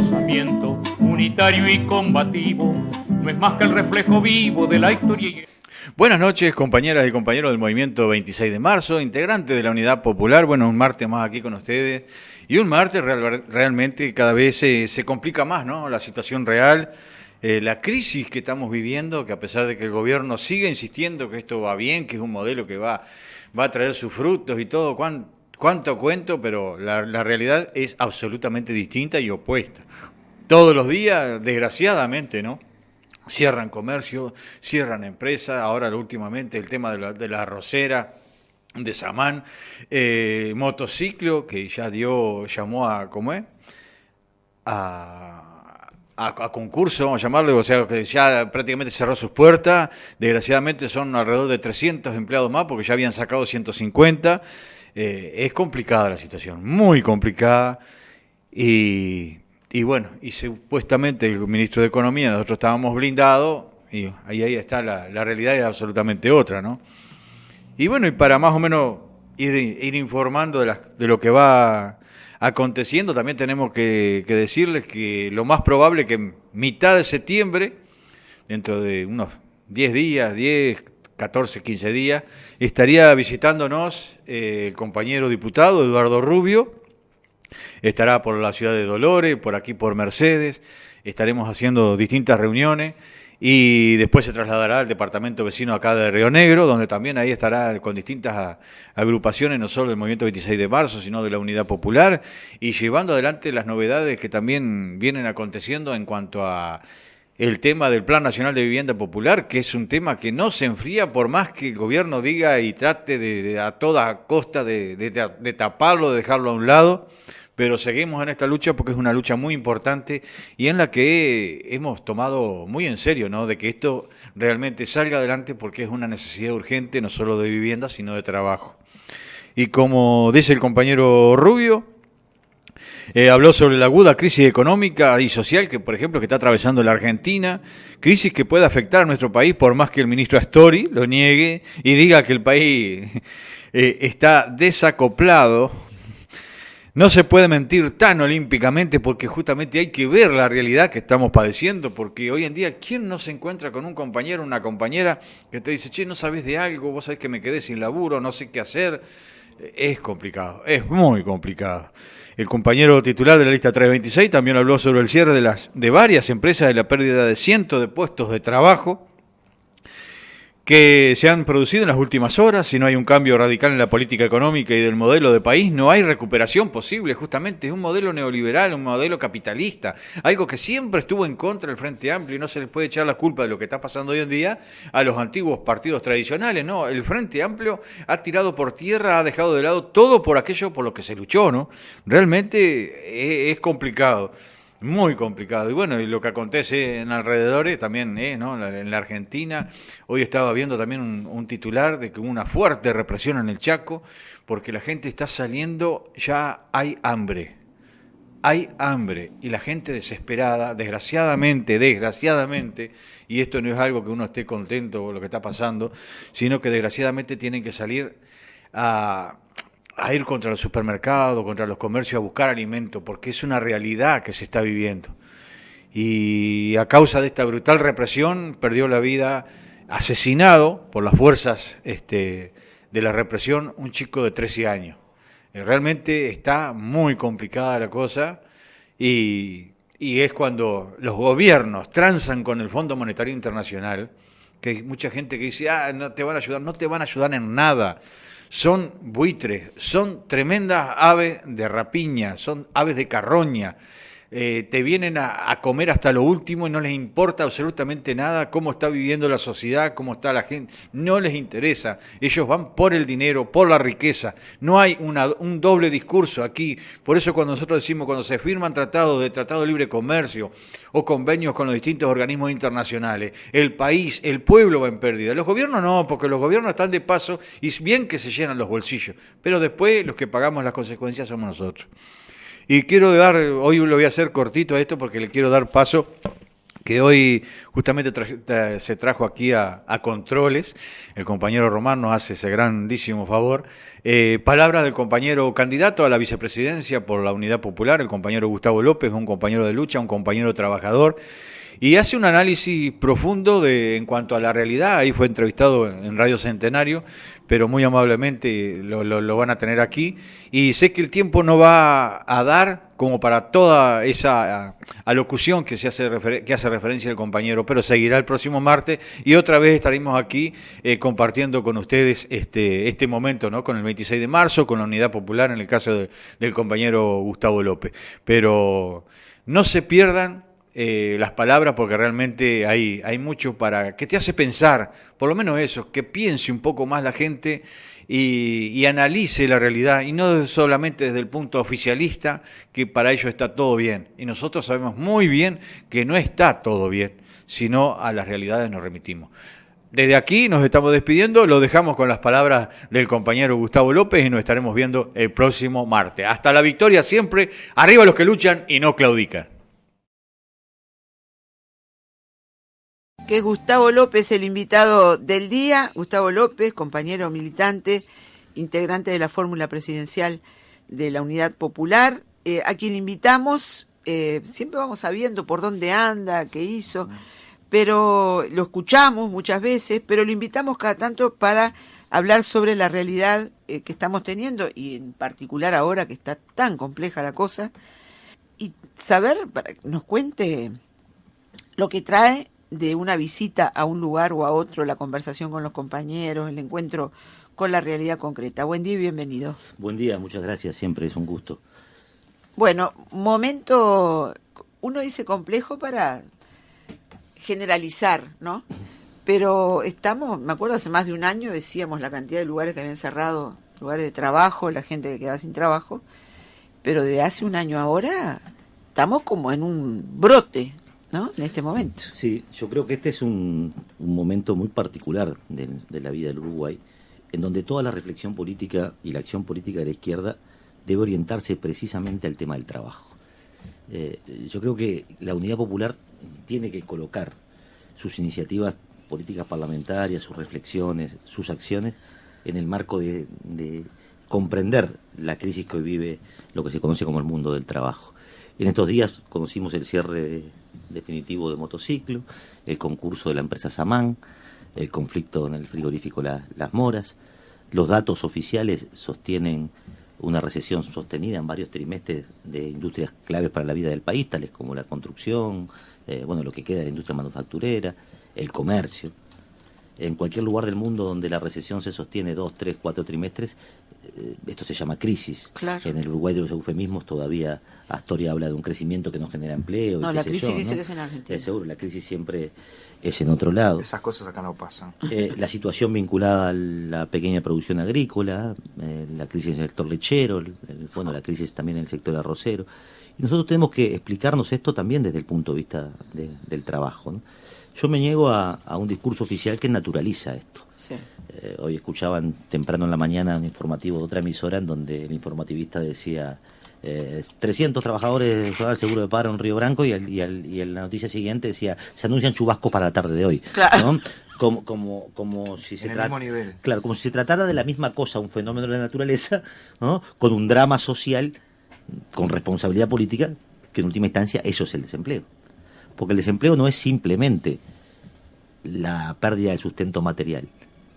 pensamiento unitario y combativo no es más que el reflejo vivo de la historia. Buenas noches, compañeras y compañeros del Movimiento 26 de Marzo, integrantes de la Unidad Popular. Bueno, un martes más aquí con ustedes. Y un martes realmente cada vez se complica más, ¿no? La situación real, la crisis que estamos viviendo, que a pesar de que el gobierno sigue insistiendo que esto va bien, que es un modelo que va a traer sus frutos y todo, cuánto cuento, pero la realidad es absolutamente distinta y opuesta. Todos los días, desgraciadamente, ¿no? Cierran comercio, cierran empresas, ahora últimamente el tema de la arrocera de Samán, motociclo que ya llamó a, ¿cómo es? A concurso, vamos a llamarlo, o sea, que ya prácticamente cerró sus puertas. Desgraciadamente son alrededor de 300 empleados más porque ya habían sacado 150. Es complicada la situación, muy complicada. Y bueno, y supuestamente el ministro de Economía, nosotros estábamos blindados, y ahí está la realidad es absolutamente otra, ¿no? Y bueno, y para más o menos ir informando de lo que va aconteciendo, también tenemos que decirles que lo más probable es que en mitad de septiembre, dentro de unos 10 días, 14, 15 días, estaría visitándonos el compañero diputado Eduardo Rubio. Estará por la ciudad de Dolores, por aquí por Mercedes, estaremos haciendo distintas reuniones y después se trasladará al departamento vecino acá de Río Negro, donde también ahí estará con distintas agrupaciones, no solo del Movimiento 26 de Marzo, sino de la Unidad Popular, y llevando adelante las novedades que también vienen aconteciendo en cuanto a el tema del Plan Nacional de Vivienda Popular, que es un tema que no se enfría por más que el gobierno diga y trate de a toda costa de taparlo, de dejarlo a un lado. Pero seguimos en esta lucha porque es una lucha muy importante y en la que hemos tomado muy en serio, ¿no? De que esto realmente salga adelante porque es una necesidad urgente, no solo de vivienda, sino de trabajo. Y como dice el compañero Rubio, habló sobre la aguda crisis económica y social que, por ejemplo, que está atravesando la Argentina, crisis que puede afectar a nuestro país por más que el ministro Astori lo niegue y diga que el país está desacoplado. No se puede mentir tan olímpicamente porque justamente hay que ver la realidad que estamos padeciendo, porque hoy en día, ¿quién no se encuentra con un compañero o una compañera que te dice, che, no sabes de algo, vos sabés que me quedé sin laburo, no sé qué hacer? Es complicado, es muy complicado. El compañero titular de la lista 326 también habló sobre el cierre de varias empresas y la pérdida de cientos de puestos de trabajo que se han producido en las últimas horas. Si no hay un cambio radical en la política económica y del modelo de país, no hay recuperación posible. Justamente es un modelo neoliberal, un modelo capitalista, algo que siempre estuvo en contra del Frente Amplio y no se les puede echar la culpa de lo que está pasando hoy en día a los antiguos partidos tradicionales. No, el Frente Amplio ha tirado por tierra, ha dejado de lado todo por aquello por lo que se luchó, ¿no? Realmente es complicado. Muy complicado. Y bueno, y lo que acontece en alrededores también, ¿no? En la Argentina, hoy estaba viendo también un titular de que hubo una fuerte represión en el Chaco, porque la gente está saliendo, ya hay hambre, y la gente desesperada, desgraciadamente, y esto no es algo que uno esté contento con lo que está pasando, sino que desgraciadamente tienen que salir a ir contra los supermercados, contra los comercios, a buscar alimento, porque es una realidad que se está viviendo. Y a causa de esta brutal represión, perdió la vida, asesinado por las fuerzas de la represión, un chico de 13 años. Realmente está muy complicada la cosa y es cuando los gobiernos transan con el Fondo Monetario Internacional, que hay mucha gente que dice, no te van a ayudar en nada. Son buitres, son tremendas aves de rapiña, son aves de carroña. Te vienen a comer hasta lo último y no les importa absolutamente nada cómo está viviendo la sociedad, cómo está la gente. No les interesa. Ellos van por el dinero, por la riqueza. No hay un doble discurso aquí. Por eso cuando nosotros decimos, cuando se firman tratados de libre comercio o convenios con los distintos organismos internacionales, el país, el pueblo va en pérdida. Los gobiernos no, porque los gobiernos están de paso y bien que se llenan los bolsillos. Pero después los que pagamos las consecuencias somos nosotros. Y hoy lo voy a hacer cortito a esto porque le quiero dar paso, que hoy justamente se trajo aquí a Controles, el compañero Román nos hace ese grandísimo favor, Palabras del compañero candidato a la vicepresidencia por la Unidad Popular, el compañero Gustavo López, un compañero de lucha, un compañero trabajador, y hace un análisis profundo en cuanto a la realidad. Ahí fue entrevistado en Radio Centenario, pero muy amablemente lo van a tener aquí. Y sé que el tiempo no va a dar como para toda esa alocución que hace referencia el compañero, pero seguirá el próximo martes y otra vez estaremos aquí compartiendo con ustedes este momento, ¿no? Con el 26 de marzo, con la Unidad Popular, en el caso del compañero Gustavo López. Pero no se pierdan las palabras, porque realmente hay mucho para que te hace pensar, por lo menos eso, que piense un poco más la gente y analice la realidad, y no solamente desde el punto oficialista, que para ellos está todo bien, y nosotros sabemos muy bien que no está todo bien, sino a las realidades nos remitimos. Desde aquí nos estamos despidiendo, lo dejamos con las palabras del compañero Gustavo López y nos estaremos viendo el próximo martes. Hasta la victoria siempre, arriba los que luchan y no claudican. Que es Gustavo López, el invitado del día. Gustavo López, compañero militante, integrante de la fórmula presidencial de la Unidad Popular, a quien invitamos. Siempre vamos sabiendo por dónde anda, qué hizo, pero lo escuchamos muchas veces, pero lo invitamos cada tanto para hablar sobre la realidad que estamos teniendo, y en particular ahora que está tan compleja la cosa, y saber, para que nos cuente lo que trae de una visita a un lugar o a otro, la conversación con los compañeros, el encuentro con la realidad concreta. Buen día y bienvenido. Buen día, muchas gracias, siempre es un gusto. Bueno, momento, uno dice complejo para generalizar, ¿no? Pero estamos, me acuerdo hace más de un año decíamos la cantidad de lugares que habían cerrado, lugares de trabajo, la gente que quedaba sin trabajo, pero de hace un año ahora estamos como en un brote, ¿no? En este momento. Sí, yo creo que este es un momento muy particular de la vida del Uruguay, en donde toda la reflexión política y la acción política de la izquierda debe orientarse precisamente al tema del trabajo. Yo creo que la Unidad Popular tiene que colocar sus iniciativas políticas parlamentarias, sus reflexiones, sus acciones, en el marco de comprender la crisis que hoy vive lo que se conoce como el mundo del trabajo. En estos días conocimos el cierre definitivo de Motociclo, el concurso de la empresa Samán, el conflicto en el frigorífico Las Moras. Los datos oficiales sostienen una recesión sostenida en varios trimestres de industrias claves para la vida del país, tales como la construcción, lo que queda de la industria manufacturera, el comercio. En cualquier lugar del mundo donde la recesión se sostiene 2, 3, 4 trimestres, esto se llama crisis. Claro. En el Uruguay de los eufemismos todavía Astoria habla de un crecimiento que no genera empleo. No, la crisis dice ¿no? que es en Argentina. Seguro, la crisis siempre es en otro lado. Esas cosas acá no pasan. La situación vinculada a la pequeña producción agrícola, la crisis en el sector lechero, la crisis también en el sector arrocero. Y nosotros tenemos que explicarnos esto también desde el punto de vista del trabajo, ¿no? Yo me niego a un discurso oficial que naturaliza esto. Sí. Hoy escuchaban temprano en la mañana un informativo de otra emisora en donde el informativista decía 300 trabajadores al seguro de paro en Río Branco y en la noticia siguiente decía se anuncian chubascos para la tarde de hoy. Claro. ¿No? Como si se mismo nivel. Claro, como si se tratara de la misma cosa, un fenómeno de la naturaleza, ¿no? Con un drama social, con responsabilidad política, que en última instancia eso es el desempleo. Porque el desempleo no es simplemente la pérdida del sustento material,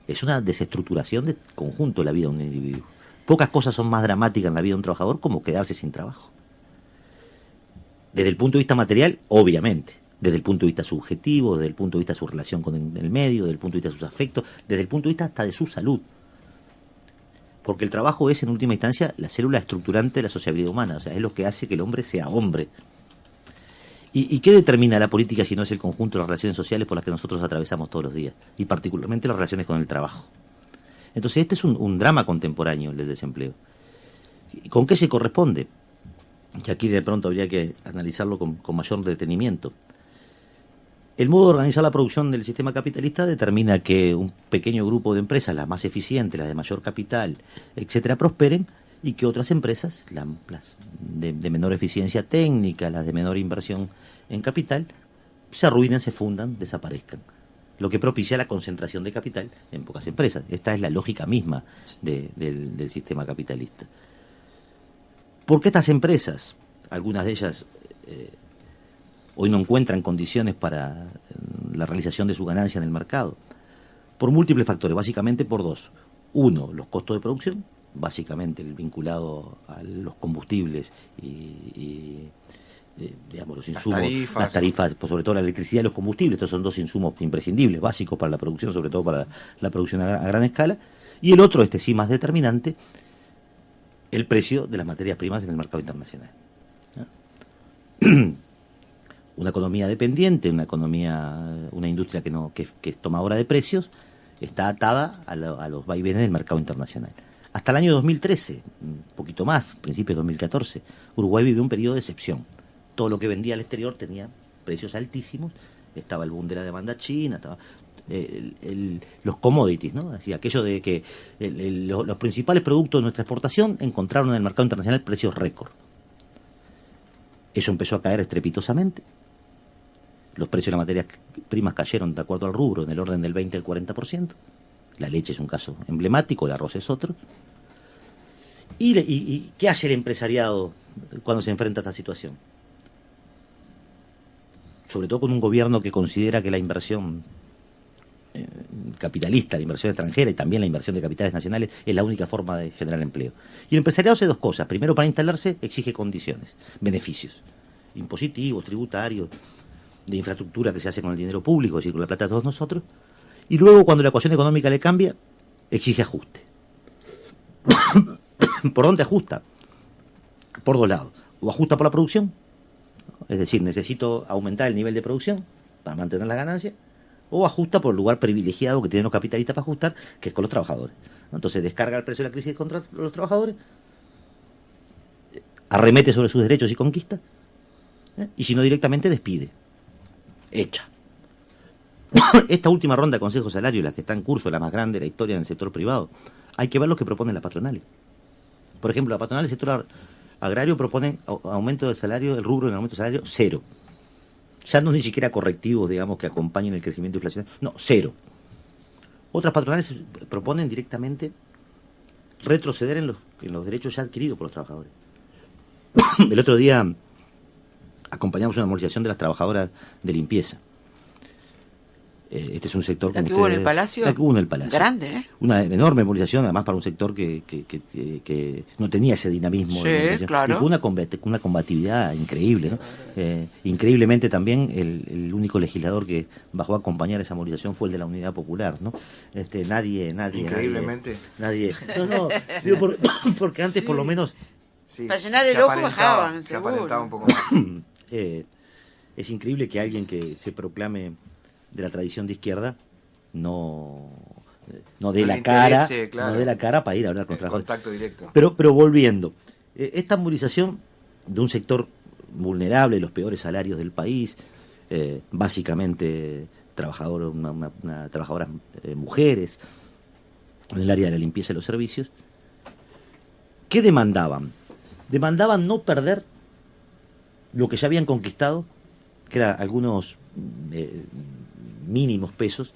es una desestructuración del conjunto de la vida de un individuo. Pocas cosas son más dramáticas en la vida de un trabajador como quedarse sin trabajo. Desde el punto de vista material, obviamente, desde el punto de vista subjetivo, desde el punto de vista de su relación con el medio, desde el punto de vista de sus afectos, desde el punto de vista hasta de su salud. Porque el trabajo es, en última instancia, la célula estructurante de la sociabilidad humana, o sea, es lo que hace que el hombre sea hombre. ¿Y qué determina la política si no es el conjunto de las relaciones sociales por las que nosotros atravesamos todos los días? Y particularmente las relaciones con el trabajo. Entonces este es un drama contemporáneo, el del desempleo. ¿Con qué se corresponde? Y aquí de pronto habría que analizarlo con mayor detenimiento. El modo de organizar la producción del sistema capitalista determina que un pequeño grupo de empresas, las más eficientes, las de mayor capital, etcétera, prosperen, y que otras empresas, las de menor eficiencia técnica, las de menor inversión en capital, se arruinen, se fundan, desaparezcan. lo que propicia la concentración de capital en pocas empresas. Esta es la lógica misma del sistema capitalista. ¿Por qué estas empresas, algunas de ellas hoy no encuentran condiciones para la realización de su ganancia en el mercado? Por múltiples factores, básicamente por dos. Uno, los costos de producción, básicamente el vinculado a los combustibles y digamos, los insumos, las tarifas, pues sobre todo la electricidad y los combustibles. Estos son dos insumos imprescindibles, básicos para la producción, sobre todo para la producción a gran escala. Y el otro, este sí más determinante, el precio de las materias primas en el mercado internacional. Una economía dependiente, una industria que es tomadora de precios, está atada a los vaivenes del mercado internacional. Hasta el año 2013, un poquito más, principios de 2014, Uruguay vivió un periodo de excepción. Todo lo que vendía al exterior tenía precios altísimos, estaba el boom de la demanda china, estaba los commodities, ¿no? Así, aquello de que los principales productos de nuestra exportación encontraron en el mercado internacional precios récord. Eso empezó a caer estrepitosamente. Los precios de las materias primas cayeron, de acuerdo al rubro, en el orden del 20 al 40%. La leche es un caso emblemático, el arroz es otro. ¿Y qué hace el empresariado cuando se enfrenta a esta situación? Sobre todo con un gobierno que considera que la inversión capitalista, la inversión extranjera y también la inversión de capitales nacionales es la única forma de generar empleo. Y el empresariado hace dos cosas. Primero, para instalarse, exige condiciones, beneficios, impositivos, tributarios, de infraestructura que se hace con el dinero público, es decir, con la plata de todos nosotros. Y luego, cuando la ecuación económica le cambia, exige ajuste. ¿Por dónde ajusta? Por dos lados. O ajusta por la producción, es decir, necesito aumentar el nivel de producción para mantener las ganancias, o ajusta por el lugar privilegiado que tienen los capitalistas para ajustar, que es con los trabajadores. Entonces descarga el precio de la crisis contra los trabajadores, arremete sobre sus derechos y conquista, y si no directamente despide, echa. Esta última ronda de consejos salarios, la que está en curso, la más grande de la historia en el sector privado, hay que ver lo que proponen las patronales. Por ejemplo, la patronal del sector agrario proponen aumento del salario, el rubro en aumento del salario, 0. Ya no ni siquiera correctivos, digamos, que acompañen el crecimiento inflacionario. No, 0. Otras patronales proponen directamente retroceder en los derechos ya adquiridos por los trabajadores. El otro día acompañamos una movilización de las trabajadoras de limpieza. Este es un sector... ¿La que hubo en el Palacio? La que hubo en el Palacio. Grande, ¿eh? Una enorme movilización, además para un sector que no tenía ese dinamismo. Sí, claro. Y con una combatividad increíble, ¿no? Increíblemente también el único legislador que bajó a acompañar esa movilización fue el de la Unidad Popular, ¿no? Nadie... Increíblemente. Nadie... No, digo porque antes Sí. Por lo menos... Sí, Para llenar el ojo bajaban, se seguro. aparentaba un poco más. Es increíble que alguien que se proclame de la tradición de izquierda no dé No la le cara, interese, claro, no dé la cara para ir a hablar con el trabajadores. contacto directo. Pero volviendo, esta movilización de un sector vulnerable, los peores salarios del país, básicamente trabajadoras mujeres en el área de la limpieza y los servicios, ¿qué demandaban? Demandaban no perder lo que ya habían conquistado, que eran algunos mínimos pesos,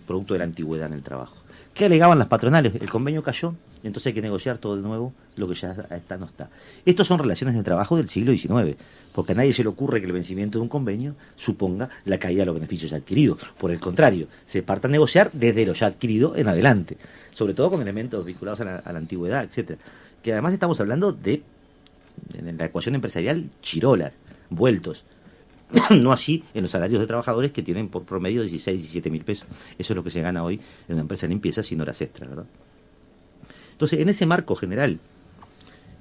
producto de la antigüedad en el trabajo. ¿Qué alegaban las patronales? El convenio cayó, entonces hay que negociar todo de nuevo lo que ya está, no está. Estos son relaciones de trabajo del siglo XIX, porque a nadie se le ocurre que el vencimiento de un convenio suponga la caída de los beneficios ya adquiridos. Por el contrario, se parte a negociar desde lo ya adquirido en adelante, sobre todo con elementos vinculados a la antigüedad, etcétera. Que además estamos hablando de, en la ecuación empresarial, chirolas, vueltos. No así en los salarios de trabajadores que tienen por promedio 16, 17 mil pesos. Eso es lo que se gana hoy en una empresa de limpieza sin horas extras, ¿verdad? Entonces, en ese marco general,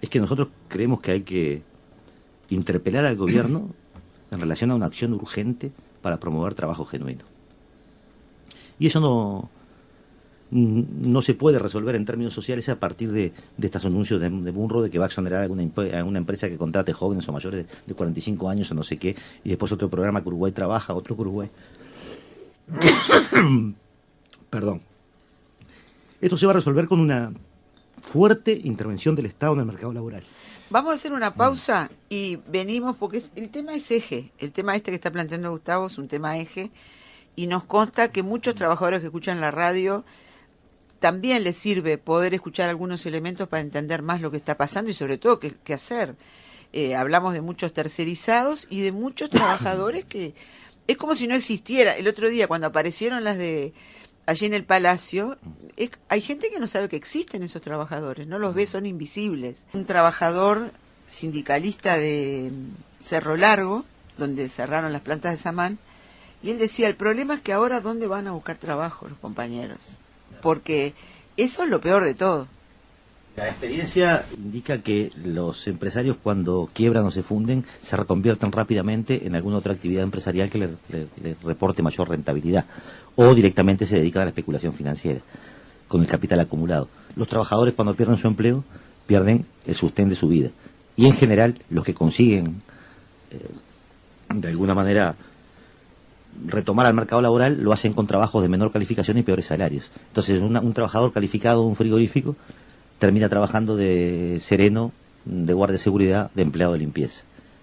es que nosotros creemos que hay que interpelar al gobierno en relación a una acción urgente para promover trabajo genuino. Y eso no se puede resolver en términos sociales a partir de estos anuncios de Munro de que va a exonerar a una empresa que contrate jóvenes o mayores de 45 años o no sé qué, y después otro programa que Uruguay trabaja, otro que Uruguay... Perdón. Esto se va a resolver con una fuerte intervención del Estado en el mercado laboral. Vamos a hacer una pausa y venimos porque el tema es eje. El tema este que está planteando Gustavo es un tema eje y nos consta que muchos trabajadores que escuchan la radio también les sirve poder escuchar algunos elementos para entender más lo que está pasando y sobre todo qué hacer. Hablamos de muchos tercerizados y de muchos trabajadores que es como si no existiera. El otro día cuando aparecieron las de allí en el Palacio, hay gente que no sabe que existen esos trabajadores, no los ve, son invisibles. Un trabajador sindicalista de Cerro Largo, donde cerraron las plantas de Samán, y él decía, el problema es que ahora ¿dónde van a buscar trabajo los compañeros? Porque eso es lo peor de todo. La experiencia indica que los empresarios cuando quiebran o se funden se reconvierten rápidamente en alguna otra actividad empresarial que le reporte mayor rentabilidad o directamente se dedican a la especulación financiera con el capital acumulado. Los trabajadores cuando pierden su empleo pierden el sostén de su vida y en general los que consiguen de alguna manera retomar al mercado laboral lo hacen con trabajos de menor calificación y peores salarios. Entonces un trabajador calificado de un frigorífico termina trabajando de sereno, de guardia de seguridad, de empleado de limpieza,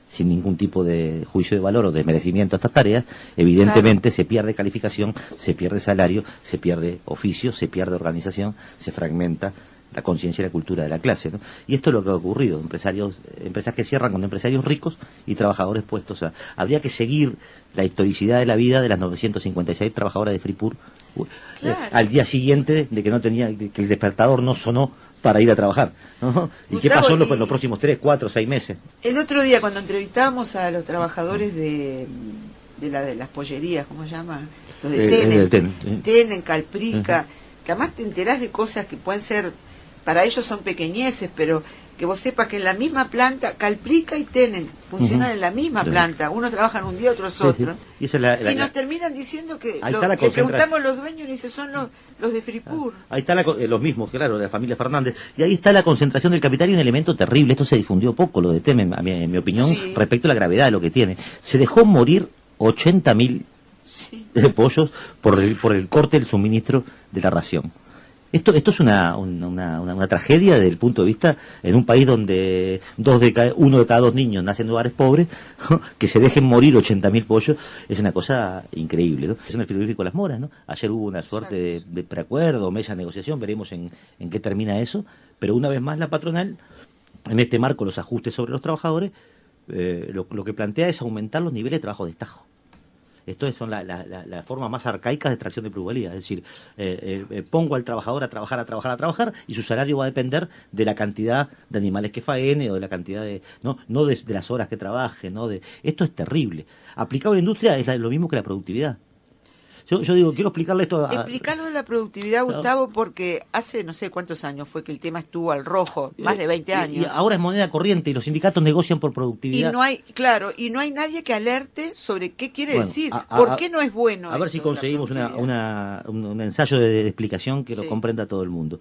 sin ningún tipo de juicio de valor o de merecimiento a estas tareas. Evidentemente se pierde calificación, se pierde salario, se pierde oficio, se pierde organización, se fragmenta la conciencia y la cultura de la clase, ¿no? Y esto es lo que ha ocurrido, empresas que cierran con empresarios ricos y trabajadores puestos habría que seguir la historicidad de la vida de las 956 trabajadoras de Fripur al día siguiente de que no tenía, que el despertador no sonó para ir a trabajar, ¿no? ¿Y qué pasó en los próximos 3, 4, 6 meses? El otro día cuando entrevistábamos a los trabajadores de las pollerías, ¿cómo se llama? Los de Tenen, Calprica, que además te enterás de cosas que pueden ser, para ellos son pequeñeces, pero que vos sepas que en la misma planta, Calprica y Tenen, funcionan en la misma planta. Unos trabajan un día, otros otros. Y nos terminan diciendo que le preguntamos a los dueños y dicen, son los de Fripur. Ahí está los mismos, claro, de la familia Fernández. Y ahí está la concentración del capital y un elemento terrible. Esto se difundió poco, lo de Tenen, en mi opinión, respecto a la gravedad de lo que tiene. Se dejó morir 80.000 pollos por el corte del suministro de la ración. Esto es una tragedia desde el punto de vista en un país donde uno de cada dos niños nace en hogares pobres, que se dejen morir 80.000 pollos, es una cosa increíble, ¿no? Es en el frigorífico Las Moras, ¿no? Ayer hubo una suerte de preacuerdo, mesa de negociación, veremos en qué termina eso, pero una vez más la patronal, en este marco los ajustes sobre los trabajadores, lo que plantea es aumentar los niveles de trabajo de estajo. Esto son las formas más arcaicas de extracción de plusvalía, es decir, pongo al trabajador a trabajar y su salario va a depender de la cantidad de animales que faene o de la cantidad de no de las horas que trabaje, esto es terrible. Aplicado a la industria es lo mismo que la productividad. Yo digo, quiero explicarle esto Explicarlo de la productividad, Gustavo, porque hace no sé cuántos años fue que el tema estuvo al rojo, más de 20 años. Y ahora es moneda corriente y los sindicatos negocian por productividad. Y no hay nadie que alerte sobre qué quiere decir, por qué no es bueno. A ver si conseguimos un ensayo de explicación que lo comprenda todo el mundo.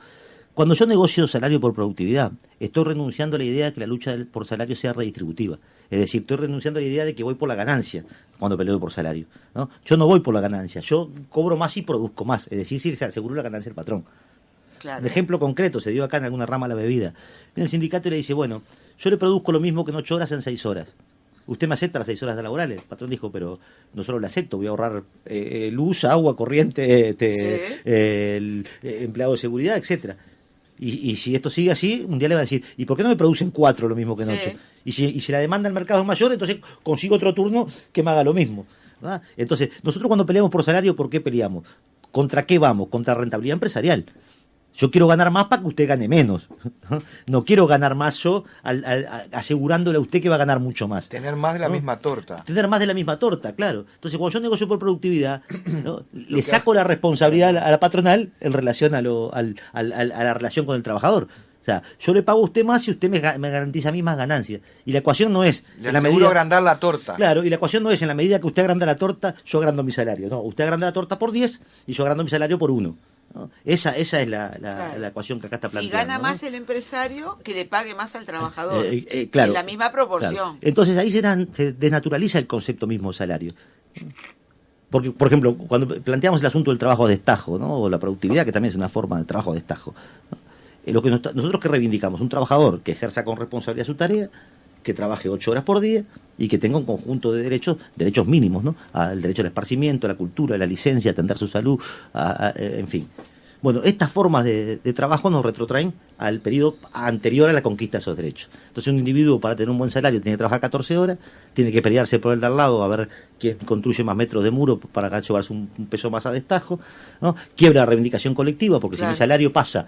Cuando yo negocio salario por productividad, estoy renunciando a la idea de que la lucha por salario sea redistributiva. Es decir, estoy renunciando a la idea de que voy por la ganancia cuando peleo por salario, ¿no? Yo no voy por la ganancia, yo cobro más y produzco más. Es decir, si se aseguró la ganancia del patrón. Claro. De ejemplo concreto, se dio acá en alguna rama la bebida. Viene el sindicato y le dice, bueno, yo le produzco lo mismo que en 8 horas en 6 horas. ¿Usted me acepta las 6 horas laborales? El patrón dijo, pero no solo le acepto, voy a ahorrar luz, agua, corriente, el empleado de seguridad, etcétera. Y si esto sigue así, un día le va a decir, ¿y por qué no me producen 4 lo mismo que en 8? Y si la demanda del mercado es mayor, entonces consigo otro turno que me haga lo mismo, ¿verdad? Entonces, nosotros cuando peleamos por salario, ¿por qué peleamos? ¿Contra qué vamos? Contra rentabilidad empresarial. Yo quiero ganar más para que usted gane menos. No quiero ganar más yo asegurándole a usted que va a ganar mucho más. Tener más de la misma torta. Tener más de la misma torta, claro. Entonces, cuando yo negocio por productividad, le saco la responsabilidad a la patronal en relación a la relación con el trabajador. O sea, yo le pago a usted más y usted me garantiza a mí más ganancias. Y la ecuación no es... Le aseguro agrandar la torta. Claro, y la ecuación no es en la medida que usted agranda la torta, yo agrando mi salario. No, usted agranda la torta por 10 y yo agrando mi salario por 1. ¿No? Esa es la ecuación que acá está planteando. Si gana más el empresario, que le pague más al trabajador. Claro, en la misma proporción. Claro. Entonces ahí se desnaturaliza el concepto mismo de salario. Porque, por ejemplo, cuando planteamos el asunto del trabajo de destajo, ¿no? O la productividad, que también es una forma de trabajo de destajo, ¿no? Lo que nosotros que reivindicamos, un trabajador que ejerza con responsabilidad su tarea, que trabaje 8 horas por día y que tenga un conjunto de derechos mínimos, ¿no? Al derecho al esparcimiento, a la cultura, a la licencia, a atender su salud, en fin. Bueno, estas formas de trabajo nos retrotraen al periodo anterior a la conquista de esos derechos. Entonces un individuo para tener un buen salario tiene que trabajar 14 horas, tiene que pelearse por el de al lado a ver quién construye más metros de muro para llevarse un peso más a destajo, ¿no? Quiebra la reivindicación colectiva, porque si mi salario pasa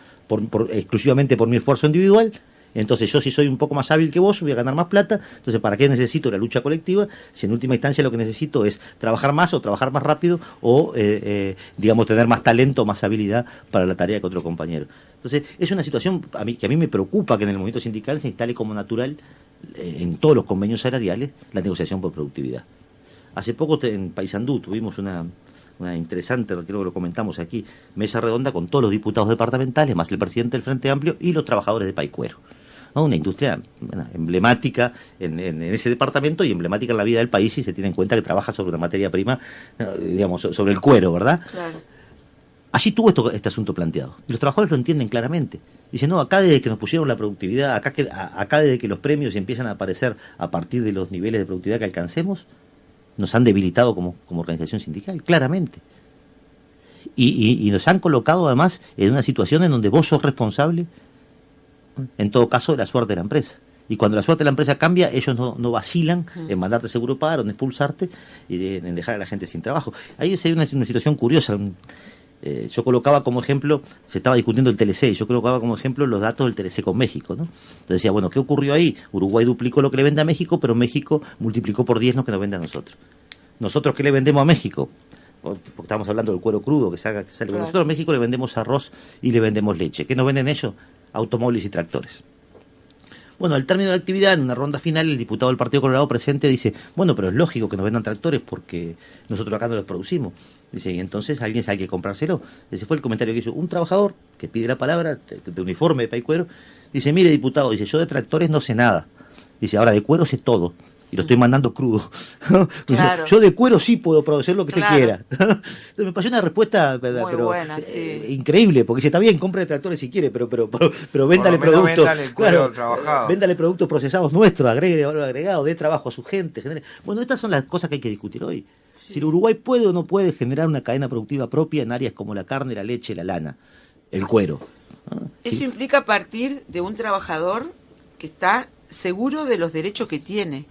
exclusivamente por mi esfuerzo individual, entonces yo si soy un poco más hábil que vos voy a ganar más plata, entonces ¿para qué necesito la lucha colectiva? Si en última instancia lo que necesito es trabajar más o trabajar más rápido o, digamos, tener más talento o más habilidad para la tarea que otro compañero. Entonces es una situación que a mí me preocupa que en el movimiento sindical se instale como natural en todos los convenios salariales la negociación por productividad. Hace poco en Paysandú tuvimos una interesante, creo que lo comentamos aquí, mesa redonda con todos los diputados departamentales, más el presidente del Frente Amplio y los trabajadores de Paicuero, ¿no? Una industria emblemática en ese departamento y emblemática en la vida del país, si se tiene en cuenta que trabaja sobre una materia prima, digamos, sobre el cuero, ¿verdad? Claro. Allí tuvo este asunto planteado. Y los trabajadores lo entienden claramente. Dicen, no, acá desde que nos pusieron la productividad, acá desde que los premios empiezan a aparecer a partir de los niveles de productividad que alcancemos, nos han debilitado como organización sindical, claramente. Y nos han colocado además en una situación en donde vos sos responsable, en todo caso, de la suerte de la empresa. Y cuando la suerte de la empresa cambia, ellos no vacilan en mandarte seguro paro, en expulsarte y en dejar a la gente sin trabajo. Ahí hay una situación curiosa. Yo colocaba como ejemplo, se estaba discutiendo el TLC, yo colocaba como ejemplo los datos del TLC con México, ¿no? Entonces decía, bueno, ¿qué ocurrió ahí? Uruguay duplicó lo que le vende a México, pero México multiplicó por 10 lo que nos vende a nosotros. ¿Nosotros qué le vendemos a México? Porque estamos hablando del cuero crudo que sale con nosotros. A México le vendemos arroz y le vendemos leche. ¿Qué nos venden ellos? Automóviles y tractores. Bueno, al término de la actividad, en una ronda final, el diputado del Partido Colorado presente dice, bueno, pero es lógico que nos vendan tractores porque nosotros acá no los producimos. Dice, y entonces alguien hay que comprárselo. Ese fue el comentario que hizo un trabajador que pide la palabra, de uniforme de Paicuero. Dice, mire, diputado, dice, yo de tractores no sé nada. Dice, ahora de cuero sé todo. Y lo estoy mandando crudo. Claro. Yo de cuero sí puedo producir lo que usted quiera. Entonces, me pareció una respuesta muy buena, sí. Increíble, porque dice, está bien, compre tractores si quiere, pero véndale productos. Véndale productos procesados nuestros, agregue valor agregado, dé trabajo a su gente. Bueno, estas son las cosas que hay que discutir hoy. Sí. Si Uruguay puede o no puede generar una cadena productiva propia en áreas como la carne, la leche, la lana, el cuero. Eso implica partir de un trabajador que está seguro de los derechos que tiene.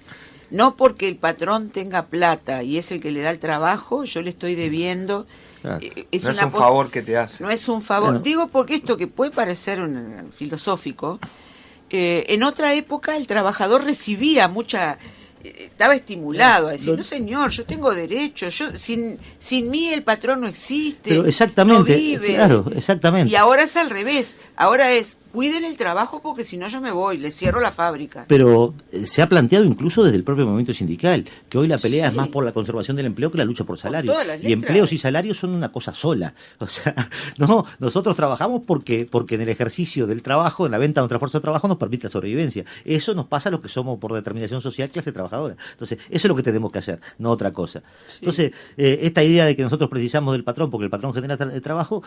No porque el patrón tenga plata y es el que le da el trabajo, yo le estoy debiendo. Claro. No es un favor que te hace. No es un favor. Claro. Digo porque esto que puede parecer filosófico, en otra época el trabajador recibía estaba estimulado a decir, no señor, yo tengo derechos, sin mí el patrón no existe, pero exactamente, no vive. Claro, exactamente. Y ahora es al revés, ahora es, cuídenle el trabajo porque si no yo me voy, le cierro la fábrica. Pero se ha planteado incluso desde el propio movimiento sindical, que hoy la pelea es más por la conservación del empleo que la lucha por salario. Y empleos y salarios son una cosa sola. O sea, no, nosotros trabajamos porque en el ejercicio del trabajo, en la venta de nuestra fuerza de trabajo nos permite la sobrevivencia. Eso nos pasa a los que somos por determinación social clase trabajadora. Entonces, eso es lo que tenemos que hacer, no otra cosa. Sí. Entonces, esta idea de que nosotros precisamos del patrón porque el patrón genera trabajo,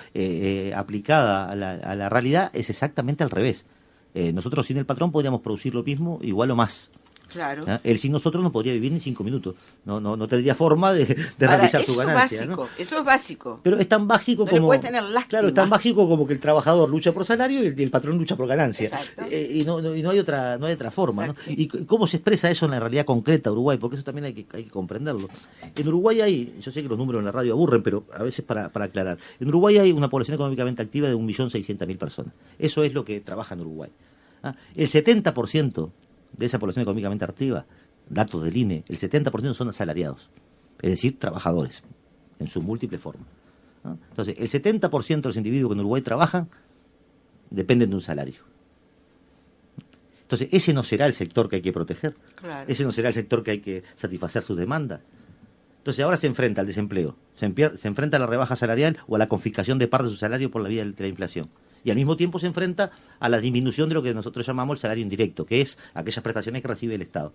aplicada a la realidad, es exactamente al revés. Nosotros sin el patrón podríamos producir lo mismo, igual o más. Claro. Él sin nosotros no podría vivir ni 5 minutos. No tendría forma de realizar su ganancia. Eso es básico. Pero es tan básico como. Puede tener lástima. Claro, es tan básico como que el trabajador lucha por salario y el patrón lucha por ganancia. Y no hay otra forma. ¿No? ¿Y cómo se expresa eso en la realidad concreta de Uruguay? Porque eso también hay que comprenderlo. En Uruguay yo sé que los números en la radio aburren, pero a veces para aclarar. En Uruguay hay una población económicamente activa de 1.600.000 personas. Eso es lo que trabaja en Uruguay. El 70% de esa población económicamente activa, datos del INE, el 70% son asalariados, es decir, trabajadores, en sus múltiples formas. Entonces, el 70% de los individuos que en Uruguay trabajan dependen de un salario. Entonces, ese no será el sector que hay que proteger, ese no será el sector que hay que satisfacer sus demandas. Entonces, ahora se enfrenta al desempleo, se enfrenta a la rebaja salarial o a la confiscación de parte de su salario por la vía de la inflación. Y al mismo tiempo se enfrenta a la disminución de lo que nosotros llamamos el salario indirecto, que es aquellas prestaciones que recibe el Estado,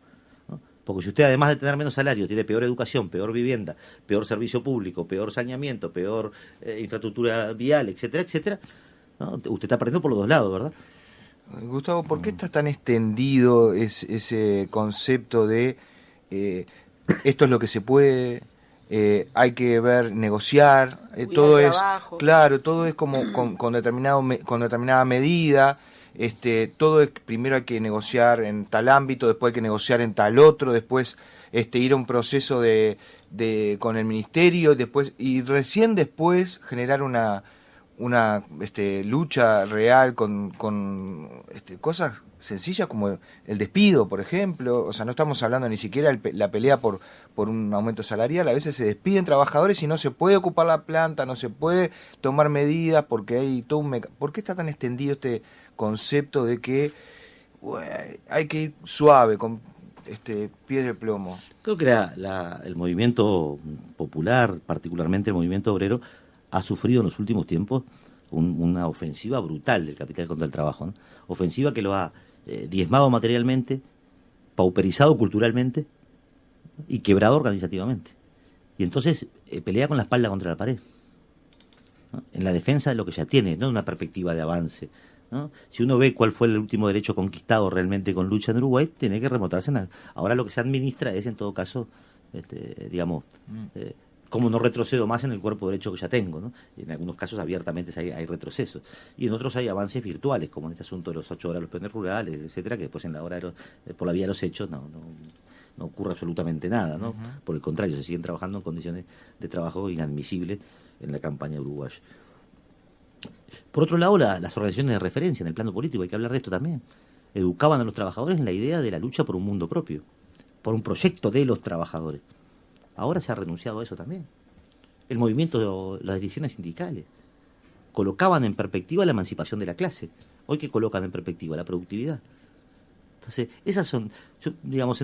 ¿no? Porque si usted, además de tener menos salario, tiene peor educación, peor vivienda, peor servicio público, peor saneamiento, peor infraestructura vial, etcétera, etcétera, ¿no? Usted está perdiendo por los dos lados, ¿verdad? Gustavo, ¿por qué está tan extendido ese concepto de esto es lo que se puede, hay que ver, negociar, todo es, claro, todo es como con determinada medida, todo es, primero hay que negociar en tal ámbito, después hay que negociar en tal otro, después ir a un proceso con el ministerio, después, y recién después generar una lucha real con cosas sencillas como el despido, por ejemplo. O sea, no estamos hablando ni siquiera la pelea por un aumento salarial. A veces se despiden trabajadores y no se puede ocupar la planta, no se puede tomar medidas porque hay todo un ¿Por qué está tan extendido este concepto de que hay que ir suave, con pies de plomo? Creo que el movimiento popular, particularmente el movimiento obrero, ha sufrido en los últimos tiempos una ofensiva brutal del capital contra el trabajo, ¿no? Ofensiva que lo ha diezmado materialmente, pauperizado culturalmente y quebrado organizativamente. Y entonces pelea con la espalda contra la pared, ¿no? En la defensa de lo que ya tiene, no en una perspectiva de avance, ¿no? Si uno ve cuál fue el último derecho conquistado realmente con lucha en Uruguay, tiene que remontarse ahora lo que se administra es, en todo caso, cómo no retrocedo más en el cuerpo de derecho que ya tengo, ¿no? En algunos casos abiertamente hay retrocesos. Y en otros hay avances virtuales, como en este asunto de los 8 horas de los planes rurales, etcétera, que después en la hora por la vía de los hechos no ocurre absolutamente nada, ¿no? Uh-huh. Por el contrario, se siguen trabajando en condiciones de trabajo inadmisibles en la campaña uruguaya. Por otro lado, las organizaciones de referencia en el plano político, hay que hablar de esto también, educaban a los trabajadores en la idea de la lucha por un mundo propio, por un proyecto de los trabajadores. Ahora se ha renunciado a eso también. El movimiento, las decisiones sindicales, colocaban en perspectiva la emancipación de la clase. Hoy, ¿qué colocan en perspectiva? La productividad. Entonces, esas son, se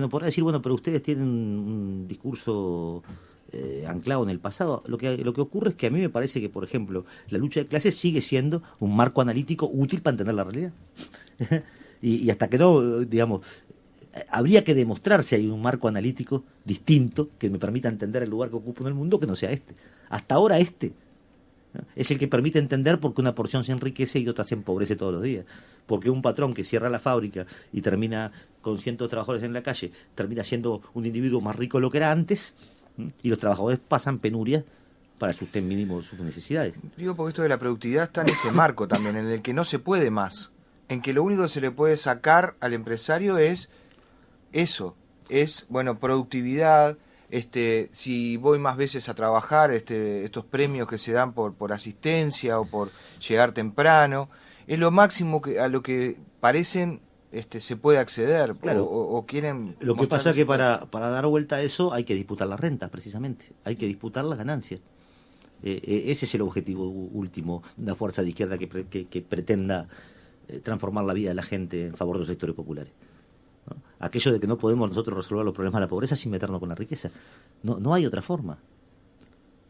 nos podrá decir, bueno, pero ustedes tienen un discurso anclado en el pasado. Lo que ocurre es que a mí me parece que, por ejemplo, la lucha de clases sigue siendo un marco analítico útil para entender la realidad. y hasta que no, habría que demostrar si hay un marco analítico distinto que me permita entender el lugar que ocupo en el mundo que no sea este. Hasta ahora ¿no? Es el que permite entender por qué una porción se enriquece y otra se empobrece todos los días. Porque un patrón que cierra la fábrica y termina con cientos de trabajadores en la calle, termina siendo un individuo más rico de lo que era antes, y los trabajadores pasan penurias para el sustento mínimo de sus necesidades. Digo, porque esto de la productividad está en ese marco también, en el que no se puede más, en que lo único que se le puede sacar al empresario es eso, productividad, si voy más veces a trabajar, estos premios que se dan por asistencia o por llegar temprano, es lo máximo a lo que parecen se puede acceder. Claro. o quieren. Lo que pasa es que para dar vuelta a eso hay que disputar las rentas, precisamente, hay que disputar las ganancias. Ese es el objetivo último de una fuerza de izquierda que pretenda transformar la vida de la gente en favor de los sectores populares. ¿No? Aquello de que no podemos nosotros resolver los problemas de la pobreza sin meternos con la riqueza. No hay otra forma.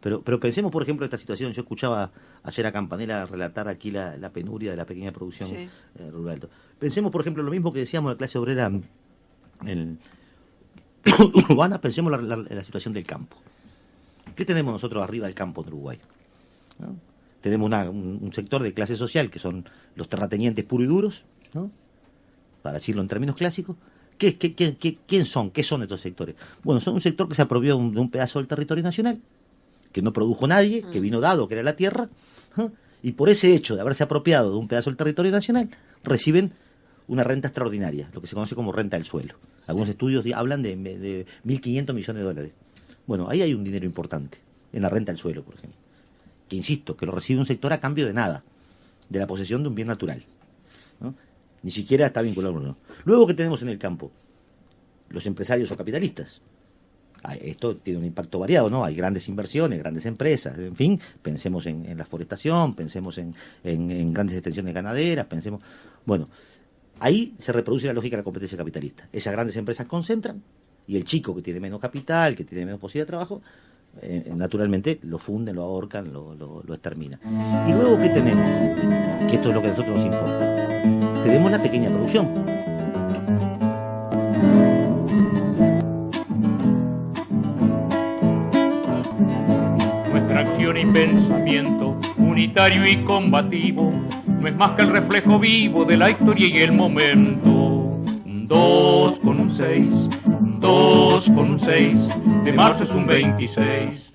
Pero pensemos, por ejemplo, esta situación. Yo escuchaba ayer a Campanella relatar aquí la penuria de la pequeña producción rural. Pensemos, por ejemplo, lo mismo que decíamos de la clase obrera urbana, pensemos la situación del campo. ¿Qué tenemos nosotros arriba del campo en Uruguay? ¿No? Tenemos un sector de clase social que son los terratenientes puros y duros, ¿no? Para decirlo en términos clásicos. ¿Quién son? ¿Qué son estos sectores? Bueno, son un sector que se apropió de un pedazo del territorio nacional, que no produjo nadie, que vino dado, que era la tierra, ¿no? Y por ese hecho de haberse apropiado de un pedazo del territorio nacional, reciben una renta extraordinaria, lo que se conoce como renta del suelo. Sí. Algunos estudios hablan de 1.500 millones de dólares. Bueno, ahí hay un dinero importante, en la renta del suelo, por ejemplo. Que insisto, que lo recibe un sector a cambio de nada, de la posesión de un bien natural, ¿no? Ni siquiera está vinculado a uno. Luego, ¿qué tenemos en el campo? Los empresarios o capitalistas. Esto tiene un impacto variado, ¿no? Hay grandes inversiones, grandes empresas, en fin, pensemos en la forestación, pensemos en grandes extensiones ganaderas, pensemos... Bueno, ahí se reproduce la lógica de la competencia capitalista. Esas grandes empresas concentran y el chico que tiene menos capital, que tiene menos posibilidad de trabajo, naturalmente lo funden, lo ahorcan, lo exterminan. Y luego, ¿qué tenemos? Que esto es lo que a nosotros nos importa. Tenemos la pequeña producción. Nuestra acción y pensamiento unitario y combativo no es más que el reflejo vivo de la historia y el momento. 2 con un 6, 2 con un 6, de marzo es un 26.